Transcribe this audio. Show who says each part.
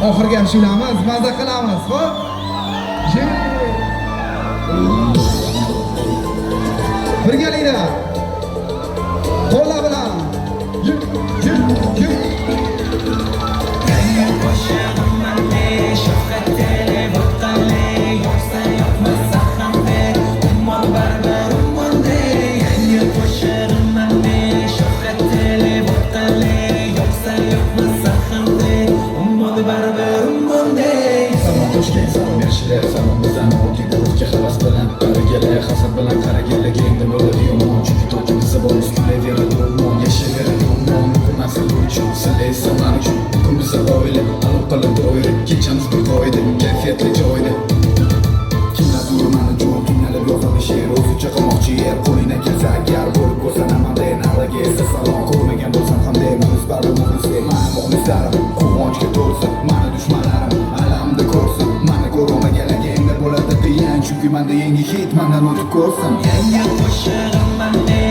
Speaker 1: oxirgi ashulamiz, maza qilamiz, xo'p? Birgalikda qo'llar bilan yuk.
Speaker 2: Salom yaxshilar, salom bizdan o'tib o'tga havas bilan qaraganlar hasad bilan qaraganlarga endi bo'ladi yomon chunki to'kimizda bor ustilaveradi umon yashayveradi umon mas'ul uchun sizlar esa man uchun kunimizda oila aloqalar doira kechamiz bir qoida kayfiyatli joyda kimlar durmani jo'n qiynalib yozadi she'r o'zicha qilmoqchi yer qo'lingdan kelsa agar bo'lib ko'rsanaman deyin allaga esa salom ko'rmagan bo'lsam ham deyman o'z barda muxlisga mani muxlislarim quvonchga to'lsin mani dushmanlarim alamda ko'rsin mani ko'rmaganlarga endi bo'ladi qiyin chunki manda yangi hit mandan o'tib ko'rsin
Speaker 3: yangi qo'shig'im manda